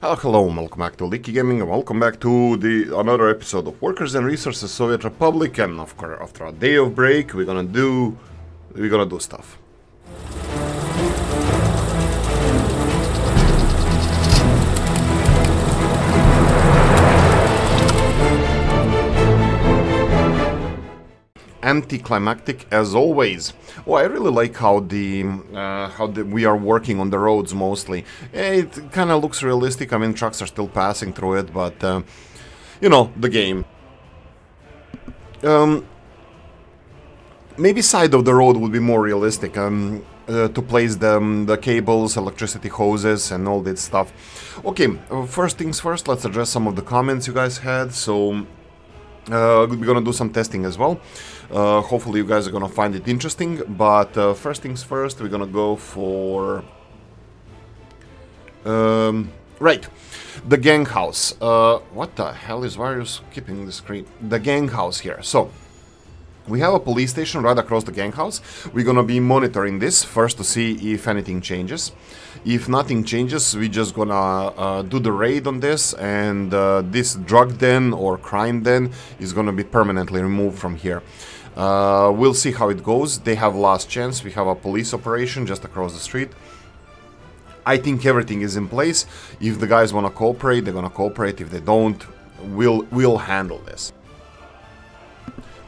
Hello and welcome back to Oolykee Gaming and welcome back to another episode of Workers and Resources Soviet Republic. And of course, after a day of break, we're gonna do stuff. Anticlimactic as always. Oh, I really like how we are working on the roads mostly. It kind of looks realistic. I mean, trucks are still passing through it, but you know, the game. Maybe side of the road would be more realistic. To place the cables, electricity hoses, and all that stuff. Okay, first things first. Let's address some of the comments you guys had. So. We're gonna do some testing as well. Hopefully you guys are gonna find it interesting. But first things first, we're gonna go for right, the gang house. What the hell is why are you skipping the screen? The gang house here. So we have a police station right across the gang house. We're gonna be monitoring this first to see if anything changes. If nothing changes, we're just gonna do the raid on this, and this drug den or crime den is gonna be permanently removed from here. We'll see how it goes. They have last chance. We have a police operation just across the street. I think everything is in place. If the guys wanna cooperate, they're gonna cooperate. If they don't, we'll handle this.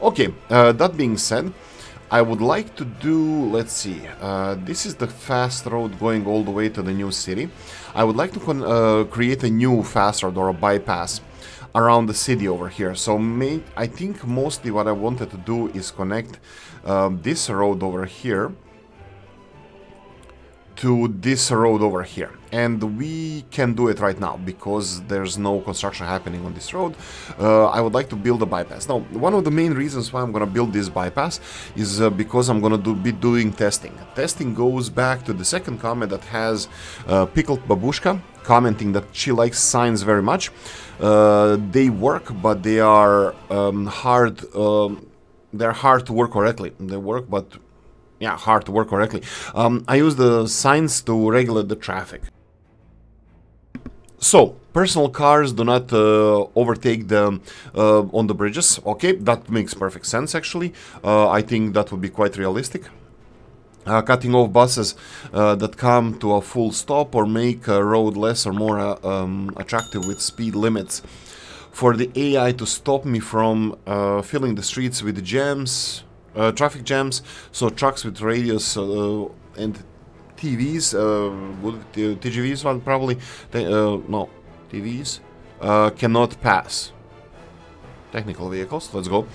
Okay, that being said, I would like to do, let's see, this is the fast road going all the way to the new city. I would like to create a new fast road or a bypass around the city over here. So I think mostly what I wanted to do is connect this road over here to this road over here, and we can do it right now because there's no construction happening on this road. I would like to build a bypass. Now, one of the main reasons why I'm gonna build this bypass is because I'm gonna be doing testing. Testing goes back to the second comment that has Pickled Babushka commenting that she likes signs very much. They work, but they are hard. They're hard to work correctly. They work, but yeah, hard to work correctly. I use the signs to regulate the traffic. So, personal cars do not overtake the on the bridges. Okay, that makes perfect sense actually. I think that would be quite realistic. Cutting off buses that come to a full stop or make a road less or more attractive with speed limits. For the AI to stop me from filling the streets with jams. Traffic jams, so trucks with radios and TVs, TGVs, well, probably, no, TVs, cannot pass. Technical vehicles, let's go.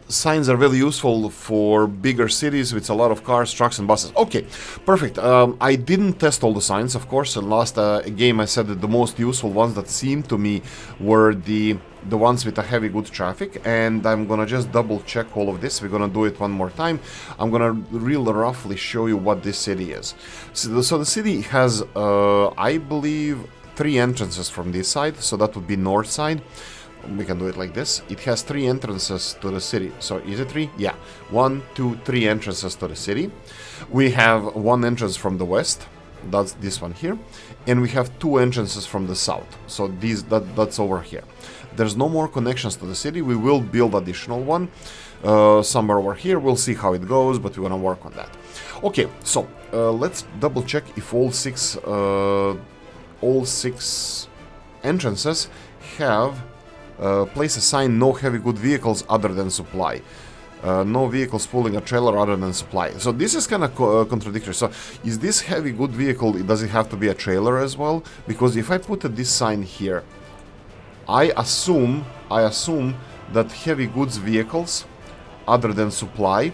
Signs are really useful for bigger cities with a lot of cars, trucks, and buses. Okay, perfect. I didn't test all the signs, of course. In last game, I said that the most useful ones that seemed to me were the ones with a heavy goods traffic, and I'm gonna just double check all of this. We're gonna do it one more time. I'm gonna real roughly show you what this city is. So the city has, I believe, 3 entrances from this side, so that would be north side. We can do it like this. It has 3 entrances to the city. So is it 3? Yeah. 1, 2, 3 entrances to the city. We have 1 entrance from the west. That's this one here. And we have 2 entrances from the south. So that's over here. There's no more connections to the city. We will build additional one somewhere over here. We'll see how it goes, but we're gonna work on that. Okay, so let's double check if all six entrances have place a sign: no heavy good vehicles other than supply. No vehicles pulling a trailer other than supply. So this is kind of contradictory. So is this heavy good vehicle, does it have to be a trailer as well? Because if I put this sign here, I assume that heavy goods vehicles other than supply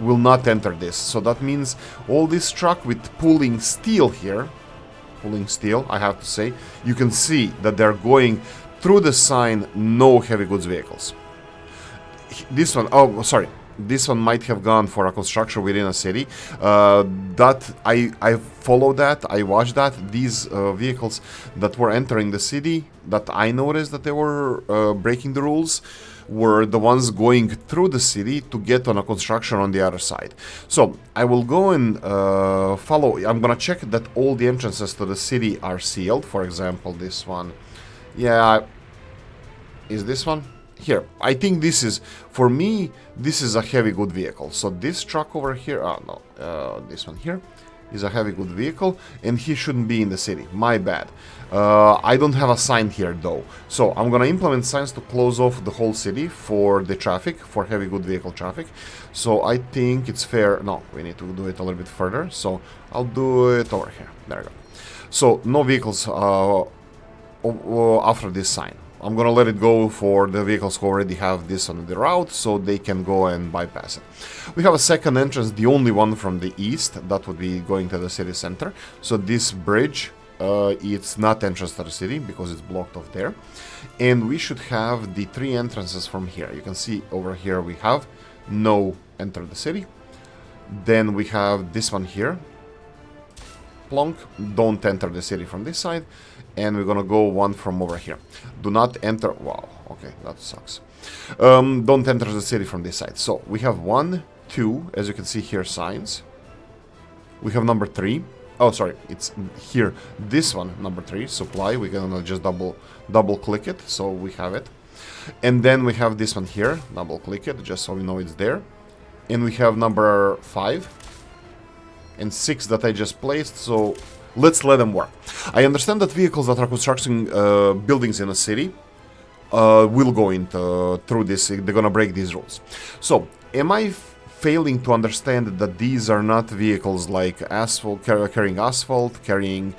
will not enter this. So that means all this truck with pulling steel here, I have to say, you can see that they're going through the sign, no heavy goods vehicles. This one, oh, sorry. This one might have gone for a construction within a city. That I followed that, I watched that. These vehicles that were entering the city, that I noticed that they were breaking the rules, were the ones going through the city to get on a construction on the other side. So I will go and follow. I'm gonna check that all the entrances to the city are sealed. For example, this one. Yeah, is this one? Here, I think this is, for me, this is a heavy good vehicle. So this truck over here, this one here is a heavy good vehicle, and he shouldn't be in the city. My bad. I don't have a sign here though, so I'm gonna implement signs to close off the whole city for the traffic, for heavy good vehicle traffic. So I think it's fair. No, we need to do it a little bit further, so I'll do it over here. There we go. So no vehicles after this sign. I'm gonna let it go for the vehicles who already have this on the route, so they can go and bypass it. We have a second entrance, the only one from the east, that would be going to the city center. So this bridge, it's not entrance to the city because it's blocked off there. And we should have the 3 entrances from here. You can see over here we have no enter the city. Then we have this one here. Plonk, don't enter the city from this side. And we're gonna go one from over here. Do not enter. Wow, okay, that sucks. Don't enter the city from this side. So we have 1, 2, as you can see here, signs. We have number 3. Oh, sorry, it's here. This one, number 3, supply. We're gonna just double click it, so we have it. And then we have this one here. Double click it, just so we know it's there. And we have number 5 and 6 that I just placed. So let's let them work. I understand that vehicles that are constructing buildings in a city will go into through this. They're gonna break these rules. So, am I failing to understand that these are not vehicles like asphalt, carrying asphalt, carrying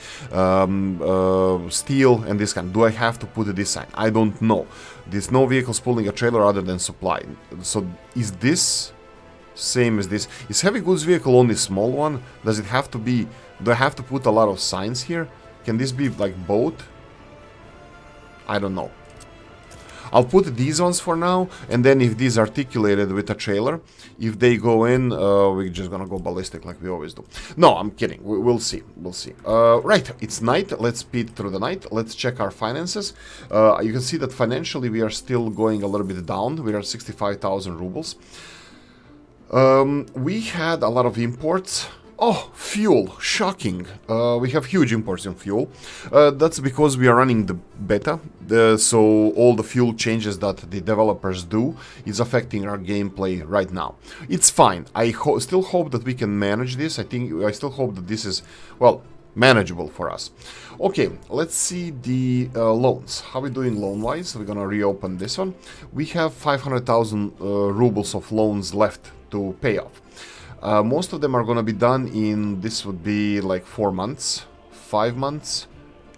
steel, and this kind? Do I have to put this sign? I don't know. There's no vehicles pulling a trailer other than supply. So, is this same as this? Is heavy goods vehicle only small one? Does it have to be? Do I have to put a lot of signs here? Can this be like boat? I don't know. I'll put these ones for now, and then if these articulated with a trailer, if they go in, we're just gonna go ballistic like we always do. No, I'm kidding. We'll see. We'll see. Right, it's night. Let's speed through the night. Let's check our finances. You can see that financially we are still going a little bit down. We are 65,000 rubles. We had a lot of imports. Oh, fuel. Shocking. We have huge imports in fuel. That's because we are running the beta. So all the fuel changes that the developers do is affecting our gameplay right now. It's fine. I still hope that we can manage this. I still hope that this is, well, manageable for us. Okay, let's see the loans. How are we doing loan-wise? We're gonna reopen this one. We have 500,000 rubles of loans left to pay off. Most of them are going to be done in, this would be like 4 months, 5 months,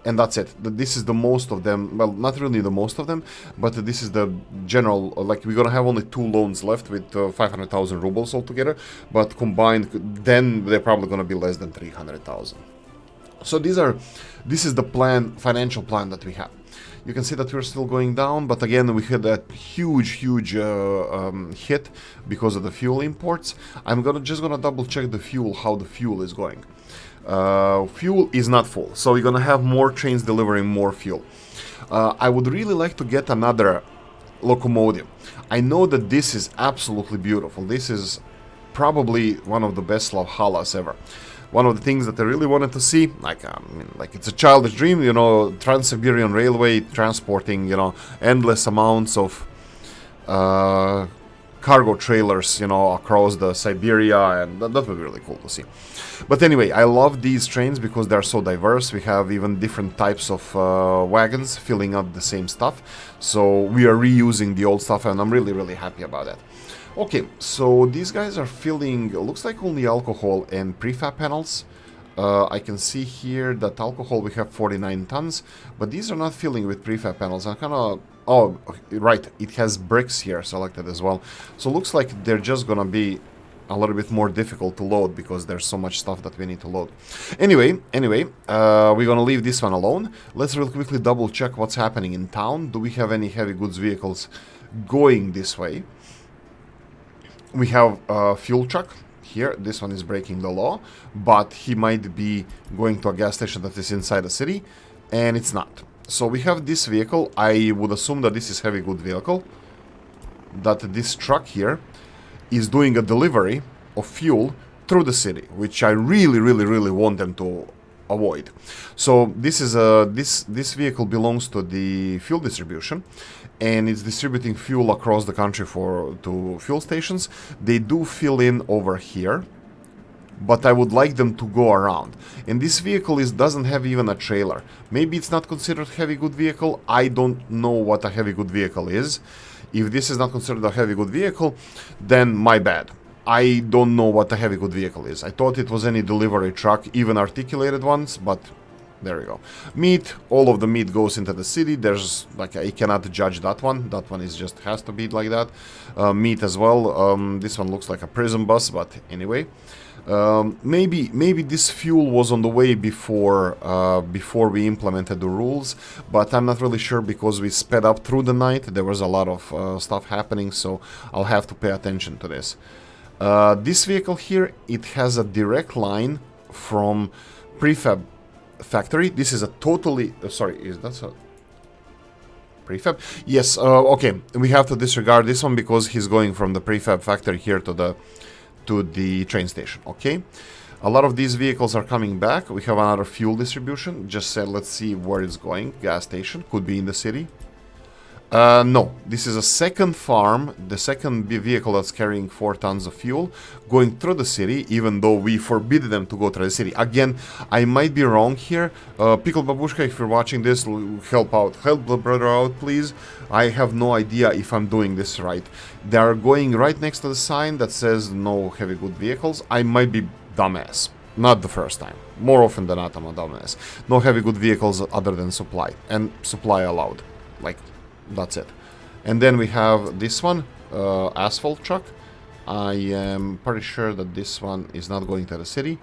and that's it. This is the most of them, well, not really the most of them, but this is the general, like we're going to have only 2 loans left with 500,000 rubles altogether, but combined, then they're probably going to be less than 300,000. So this is the plan, financial plan that we have. You can see that we're still going down, but again, we had that huge hit because of the fuel imports. I'm just gonna double check the fuel, how the fuel is going. Fuel is not full, so we're gonna have more trains delivering more fuel. I would really like to get another locomotive. I know that this is absolutely beautiful. This is probably one of the best Valhallas ever. One of the things that I really wanted to see, like it's a childish dream, you know, Trans-Siberian Railway transporting, you know, endless amounts of cargo trailers, you know, across the Siberia, and that would be really cool to see. But anyway, I love these trains because they're so diverse. We have even different types of wagons filling up the same stuff. So we are reusing the old stuff, and I'm really happy about that. Okay, so these guys are filling, looks like only alcohol and prefab panels. I can see here that alcohol we have 49 tons, but these are not filling with prefab panels. I'm kind of, oh, right, it has bricks here selected as well. So looks like they're just gonna be a little bit more difficult to load because there's so much stuff that we need to load. Anyway, we're gonna leave this one alone. Let's real quickly double check what's happening in town. Do we have any heavy goods vehicles going this way? We have a fuel truck here. This one is breaking the law, but he might be going to a gas station that is inside the city, and it's not. So we have this vehicle. I would assume that this is heavy good vehicle. that this truck here is doing a delivery of fuel through the city, which I really want them to avoid. So this is this vehicle belongs to the fuel distribution, and it's distributing fuel across the country to fuel stations. They do fill in over here, but I would like them to go around. And this vehicle doesn't have even a trailer. Maybe it's not considered heavy good vehicle. I don't know what a heavy good vehicle is. If this is not considered a heavy good vehicle, then my bad. I don't know what a heavy good vehicle is. I thought it was any delivery truck, even articulated ones, but there we go. Meat, all of the meat goes into the city. There's, like, I cannot judge that one. That one is just has to be like that. Meat as well. This one looks like a prison bus, but anyway. Maybe this fuel was on the way before we implemented the rules, but I'm not really sure because we sped up through the night. There was a lot of stuff happening, so I'll have to pay attention to this. This vehicle here, it has a direct line from prefab factory. This is a totally sorry, is that a prefab? Yes. Okay, we have to disregard this one because he's going from the prefab factory here to the train station. Okay, a lot of these vehicles are coming back. We have another fuel distribution. Just said, let's see where it's going. Gas station could be in the city. No, this is a second farm, the second vehicle that's carrying 4 tons of fuel going through the city, even though we forbid them to go through the city. Again, I might be wrong here. Pickle Babushka, if you're watching this, help the brother out, please. I have no idea if I'm doing this right. They are going right next to the sign that says no heavy good vehicles. I might be dumbass. Not the first time. More often than not, I'm a dumbass. No heavy good vehicles other than supply. And supply allowed. Like, that's it. And then we have this one, asphalt truck. I am pretty sure that this one is not going to the city.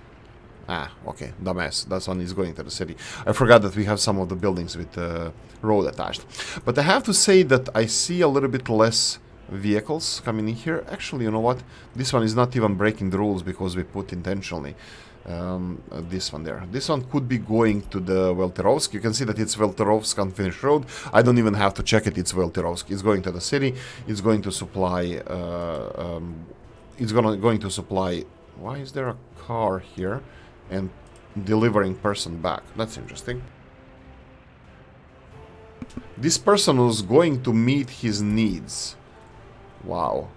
Ah, okay, dumbass. That one is going to the city. I forgot that we have some of the buildings with the road attached. But I have to say that I see a little bit less vehicles coming in here. Actually, you know what? This one is not even breaking the rules because we put intentionally this one there. This one could be going to the Welterovsk. You can see that it's Welterovsk unfinished road. I don't even have to check it. It's Welterovsk. It's going to the city. It's going to supply. Going to supply. Why is there a car here and delivering person back? That's interesting. This person was going to meet his needs. Wow.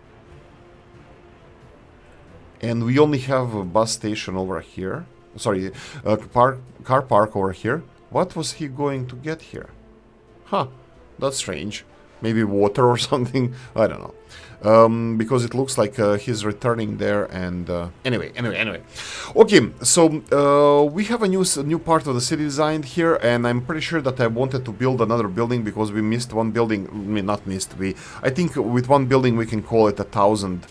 And we only have a bus station over here. Sorry, a car park over here. What was he going to get here? Huh, that's strange. Maybe water or something? I don't know. Because it looks like he's returning there and... Anyway. Okay, so we have a new part of the city designed here, and I'm pretty sure that I wanted to build another building because we missed one building. I mean, not missed. I think with one building we can call it 1,000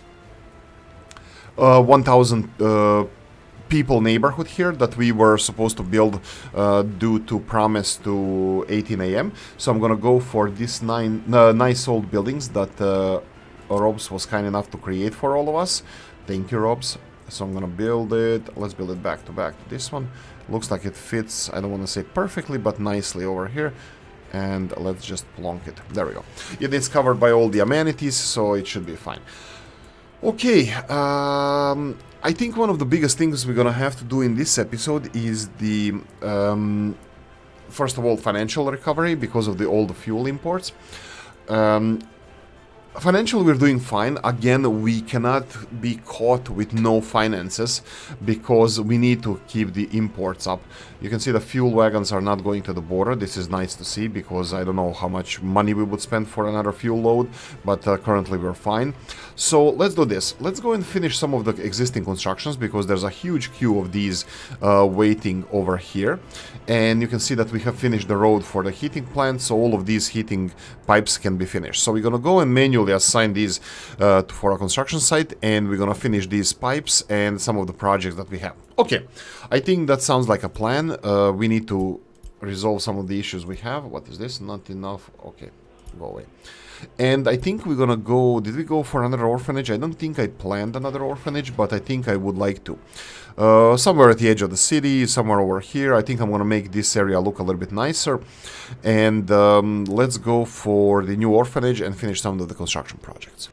people neighborhood here that we were supposed to build due to promise to 18 a.m. So I'm gonna go for this nice old buildings that Robs was kind enough to create for all of us. Thank you, Robs. So I'm gonna build it. Let's build it back to this one. Looks like it fits, I don't want to say perfectly, but nicely over here. And let's just plonk it. There we go. It's covered by all the amenities, so it should be fine. Okay, I think one of the biggest things we're gonna have to do in this episode is the, first of all, financial recovery because of all the fuel imports. Financially, we're doing fine. Again, we cannot be caught with no finances because we need to keep the imports up. You can see the fuel wagons are not going to the border. This is nice to see because I don't know how much money we would spend for another fuel load, but currently we're fine. So let's do this. Let's go and finish some of the existing constructions because there's a huge queue of these waiting over here. And you can see that we have finished the road for the heating plant, so all of these heating pipes can be finished. So we're gonna go and manually assign these for a construction site, and we're gonna finish these pipes and some of the projects that we have. Okay, I think that sounds like a plan. We need to resolve some of the issues we have. What is this? Not enough. Okay, go away. And I think we're gonna go... Did we go for another orphanage? I don't think I planned another orphanage, but I think I would like to. Somewhere at the edge of the city, somewhere over here. I think I'm gonna make this area look a little bit nicer. And let's go for the new orphanage and finish some of the construction projects.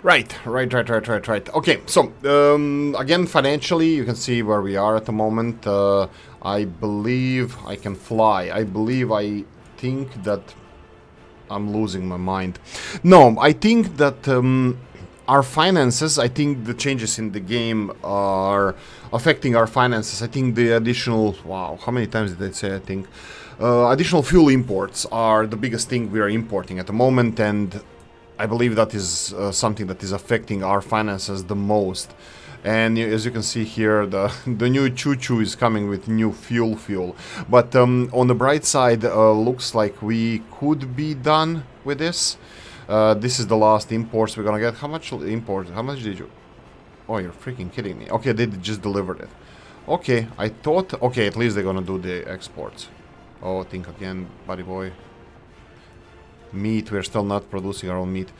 Right. Okay, so, again, financially, you can see where we are at the moment. I believe I can fly. I think that I'm losing my mind. No, I think that our finances, I think the changes in the game are affecting our finances. I think the additional, wow, how many times did I say I think? Additional fuel imports are the biggest thing we are importing at the moment, and I believe that is something that is affecting our finances the most. And as you can see here, the new choo-choo is coming with new fuel. But on the bright side, looks like we could be done with this. This is the last imports we're gonna get. How much import? How much did you? Oh, you're freaking kidding me. Okay, they just delivered it. Okay, I thought... Okay, at least they're gonna do the exports. Oh, think again, buddy boy. Meat, we're still not producing our own meat.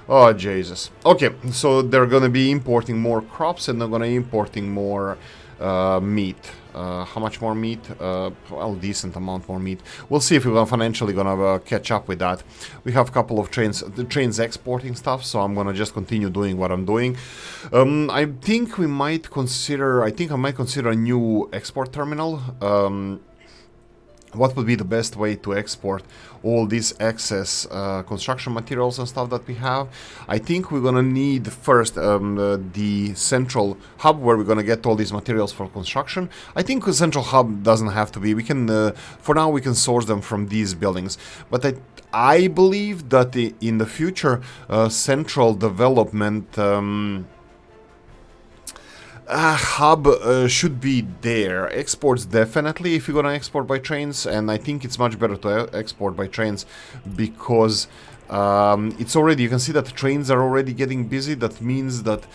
Oh, Jesus. Okay, so they're gonna be importing more crops and they're gonna importing more meat. How much more meat? Well, decent amount more meat. We'll see if we're financially gonna catch up with that. We have a couple of the trains exporting stuff, so I'm gonna just continue doing what I'm doing. I think we might consider... I think I might consider a new export terminal. What would be the best way to export all these excess construction materials and stuff that we have? I think we're gonna need first the central hub where we're gonna get all these materials for construction. I think a central hub doesn't have to be. We can, for now, we can source them from these buildings. But I believe that in the future, central development hub should be there. Exports definitely if you're gonna export by trains, and I think it's much better to export by trains because it's already, you can see that the trains are already getting busy. That means that,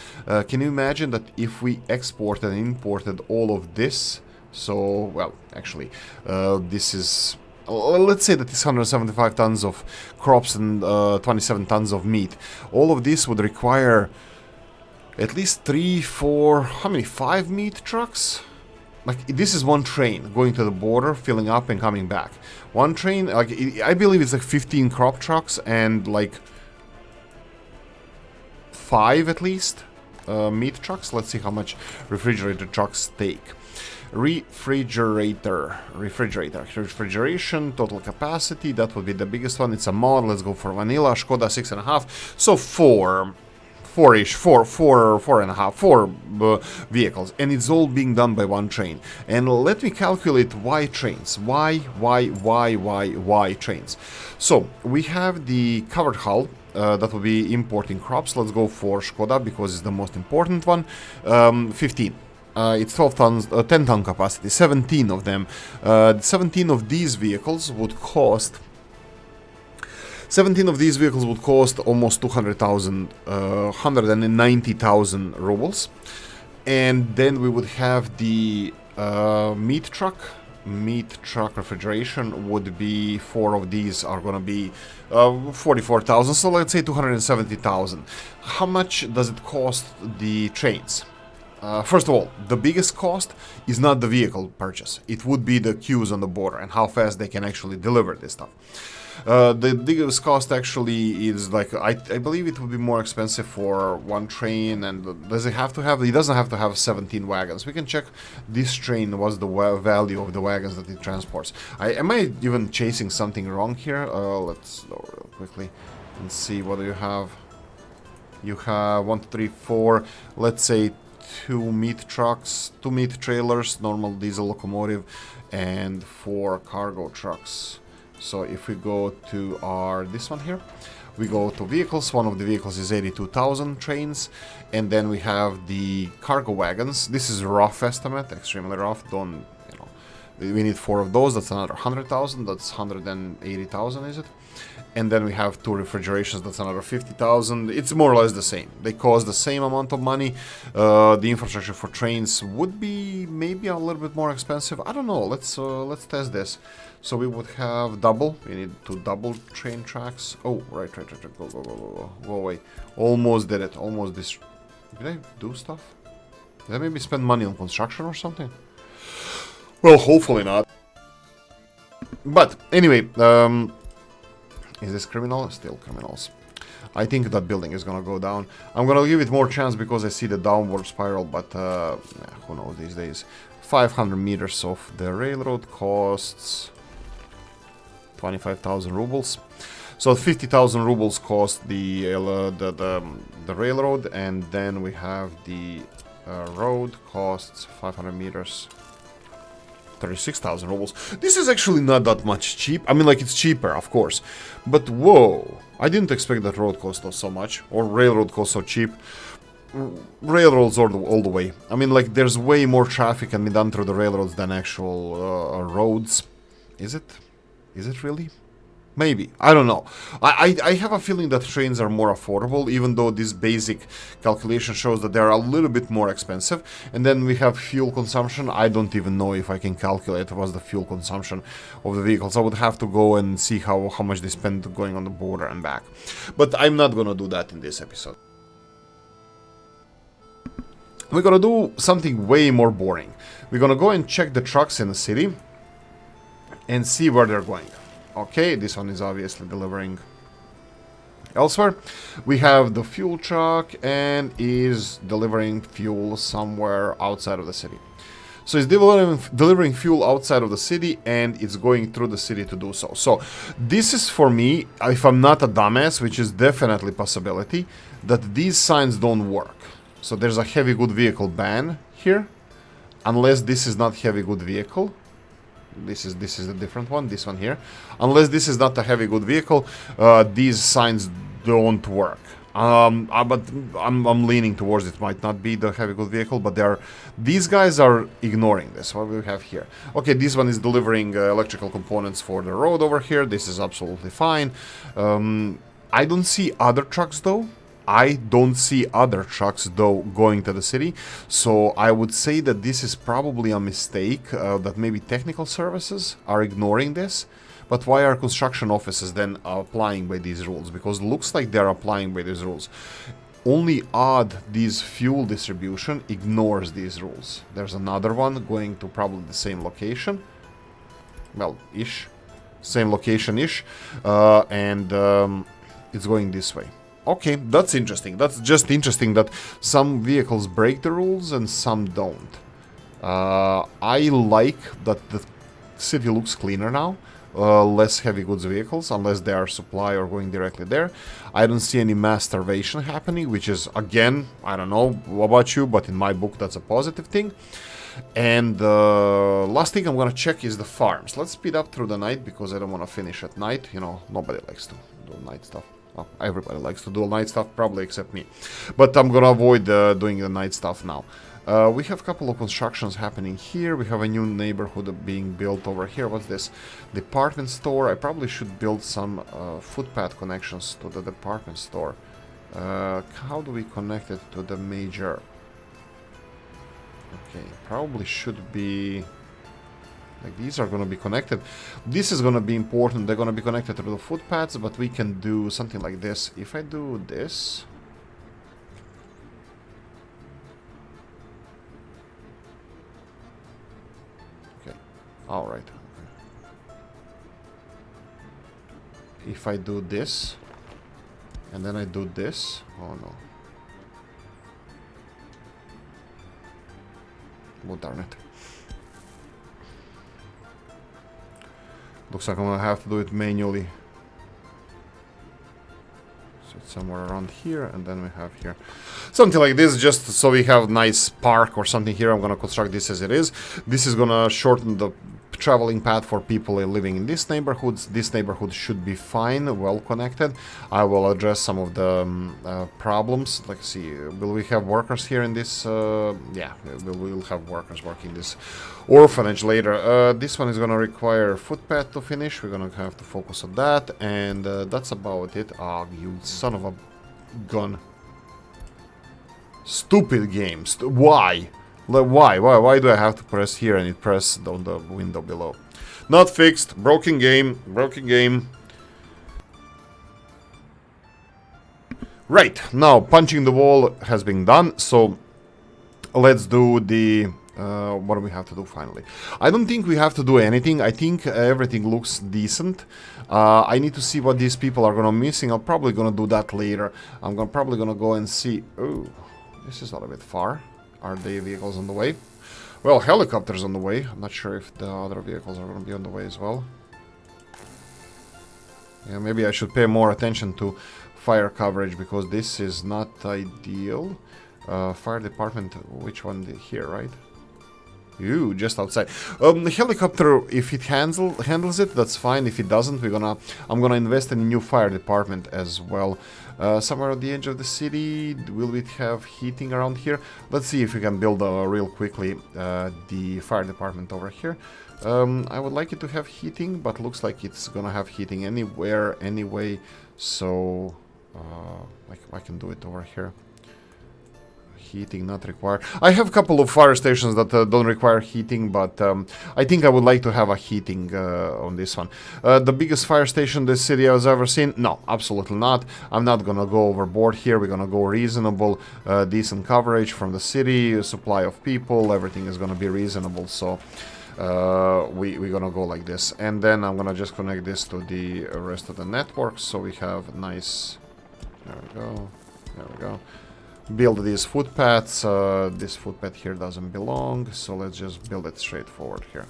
can you imagine that if we exported and imported all of this, so, well, actually, this is... let's say that it's 175 tons of crops and 27 tons of meat. All of this would require at least 3, 4, how many? 5 meat trucks? Like, this is one train going to the border, filling up and coming back. One train, like, I believe it's like 15 crop trucks and like 5 at least meat trucks. Let's see how much refrigerator trucks take. Refrigeration, total capacity, that would be the biggest one. It's a mod. Let's go for vanilla. Skoda 6.5. So 4 vehicles, and it's all being done by one train. And let me calculate why trains. Why trains? So we have the covered hull. That will be importing crops. Let's go for Skoda because it's the most important one. 15. It's 12 tons, 10 ton capacity, 17 of them. 17 of these vehicles would cost... 17 of these vehicles would cost almost 200,000, 190,000 rubles. And then we would have the meat truck. Meat truck refrigeration would be, 4 of these are gonna be 44,000, so let's say 270,000. How much does it cost the trains? First of all, the biggest cost is not the vehicle purchase. It would be the queues on the border and how fast they can actually deliver this stuff. The biggest cost actually is like, I believe it would be more expensive for one train, and does it have to have, it doesn't have to have 17 wagons. We can check this train, what's the value of the wagons that it transports. Am I even chasing something wrong here? Let's lower real quickly and see what do you have. You have 1, 2, 3, 4, let's say 2 meat trucks, 2 meat trailers, normal diesel locomotive, and 4 cargo trucks. So if we go to this one here, we go to vehicles. One of the vehicles is 82,000 trains, and then we have the cargo wagons. This is a rough estimate, extremely rough. Don't, you know, we need 4 of those. That's another 100,000. That's 180,000, is it? And then we have 2 refrigerations. That's another 50,000. It's more or less the same. They cost the same amount of money. The infrastructure for trains would be maybe a little bit more expensive. I don't know. Let's test this. So we would have double. We need 2 double train tracks. Oh, right. Go away. Almost did it. Almost this. Did I do stuff? Did I maybe spend money on construction or something? Well, hopefully not. But anyway, is this criminal? Still criminals. I think that building is gonna go down. I'm gonna give it more chance because I see the downward spiral, but who knows these days. 500 meters of the railroad costs 25,000 rubles. So 50,000 rubles cost the railroad, and then we have the road costs 500 meters. 36,000 rubles. This is actually not that much cheap. I mean, like, it's cheaper, of course. But whoa, I didn't expect that road cost so much, or railroad cost so cheap. Railroads all the way. I mean, like, there's way more traffic can be done through the railroads than actual roads. Is it? Is it really? Maybe. I don't know. I have a feeling that trains are more affordable, even though this basic calculation shows that they're a little bit more expensive. And then we have fuel consumption. I don't even know if I can calculate what's the fuel consumption of the vehicles. I would have to go and see how much they spend going on the border and back. But I'm not gonna do that in this episode. We're gonna do something way more boring. We're gonna go and check the trucks in the city and see where they're going. Okay, this one is obviously delivering elsewhere. We have the fuel truck and is delivering fuel somewhere outside of the city. So it's delivering fuel outside of the city, and it's going through the city to do so. So this is for me, if I'm not a dumbass, which is definitely a possibility, that these signs don't work. So there's a heavy good vehicle ban here, unless this is not heavy good vehicle. This is a different one, this one here. Unless this is not a heavy good vehicle, these signs don't work. But I'm leaning towards it might not be the heavy good vehicle, but these guys are ignoring this. What do we have here? Okay, this one is delivering electrical components for the road over here. This is absolutely fine. I don't see other trucks though. Going to the city, so I would say that this is probably a mistake, that maybe technical services are ignoring this. But why are construction offices then applying by these rules? Because it looks like they're applying by these rules. Only odd, this fuel distribution ignores these rules. There's another one going to probably the same location. Well, same location-ish, and it's going this way. Okay, that's interesting. That's just interesting that some vehicles break the rules and some don't. I like that the city looks cleaner now. Less heavy goods vehicles, unless they are supply or going directly there. I don't see any mass starvation happening, which is, again, I don't know about you, but in my book that's a positive thing. And the last thing I'm gonna check is the farms. Let's speed up through the night, because I don't want to finish at night. You know, nobody likes to do night stuff. Well, everybody likes to do night stuff, probably except me. But I'm gonna avoid doing the night stuff now. We have a couple of constructions happening here. We have a new neighborhood being built over here. What's this? Department store. I probably should build some footpath connections to the department store. How do we connect it to the major? Okay, probably should be... Like, these are going to be connected. This is going to be important. They're going to be connected to the footpaths, but we can do something like this. If I do this... Okay, alright. If I do this, and then I do this... Oh no. Oh darn it. Looks like I'm gonna have to do it manually. So it's somewhere around here, and then we have here something like this, just so we have nice park or something here. I'm gonna construct this as it is. This is gonna shorten the traveling path for people living in these neighborhoods. This neighborhood should be fine, well connected. I will address some of the problems. Let's see, will we have workers here in this? Yeah, we'll have workers working this orphanage later. This one is gonna require footpath to finish. We're gonna have to focus on that, and that's about it. Ah, you son of a gun. Stupid games. Why? Why do I have to press here and it press on the window below? Not fixed. Broken game. Broken game. Right, now punching the wall has been done, so let's do the what do we have to do finally? I don't think we have to do anything. I think everything looks decent. I need to see what these people are gonna missing. I'm probably gonna do that later. I'm probably gonna go and see. Oh, this is a little bit far. Are the vehicles on the way? Well, helicopters on the way. I'm not sure if the other vehicles are gonna be on the way as well. Yeah, maybe I should pay more attention to fire coverage because this is not ideal. Fire department, which one? Here, right? Ooh, just outside. The helicopter, if it handles it, that's fine. If it doesn't, I'm gonna invest in a new fire department as well. Somewhere at the edge of the city, will we have heating around here? Let's see if we can build real quickly the fire department over here. I would like it to have heating, but looks like it's gonna have heating anywhere anyway, so I can do it over here. Heating not required. I have a couple of fire stations that don't require heating, but I think I would like to have a heating on this one. The biggest fire station this city has ever seen? No, absolutely not. I'm not gonna go overboard here. We're gonna go reasonable, decent coverage from the city, supply of people, everything is gonna be reasonable, so we're gonna go like this. And then I'm gonna just connect this to the rest of the network, so we have nice... There we go. There we go. Build these footpaths. This footpath here doesn't belong, so let's just build it straightforward here.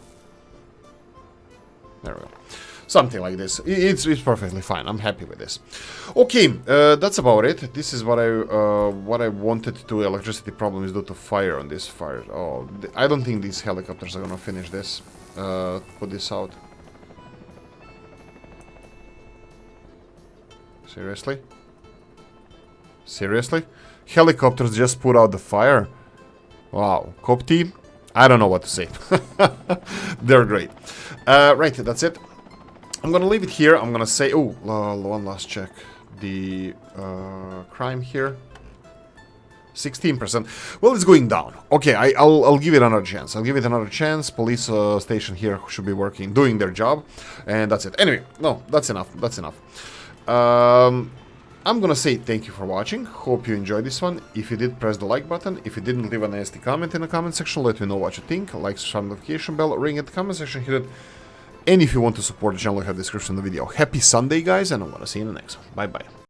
There we go. Something like this. It's perfectly fine. I'm happy with this. Okay, that's about it. This is what I wanted to electricity problem is due to fire on this fire. Oh, I don't think these helicopters are gonna finish this. Put this out. Seriously? Seriously? Helicopters just put out the fire? Wow. Cop team? I don't know what to say. They're great. Right, that's it. I'm gonna leave it here. I'm gonna say... Oh, one last check. The crime here. 16%. Well, it's going down. Okay, I'll give it another chance. I'll give it another chance. Police station here should be working, doing their job. And that's it. Anyway, no, that's enough. That's enough. I'm gonna say thank you for watching. Hope you enjoyed this one. If you did, press the like button. If you didn't, leave a nasty comment in the comment section. Let me know what you think. Like, subscribe, notification bell, ring at the comment section, hit it. And if you want to support the channel, I have a description in the video. Happy Sunday, guys, and I'm gonna see you in the next one. Bye-bye.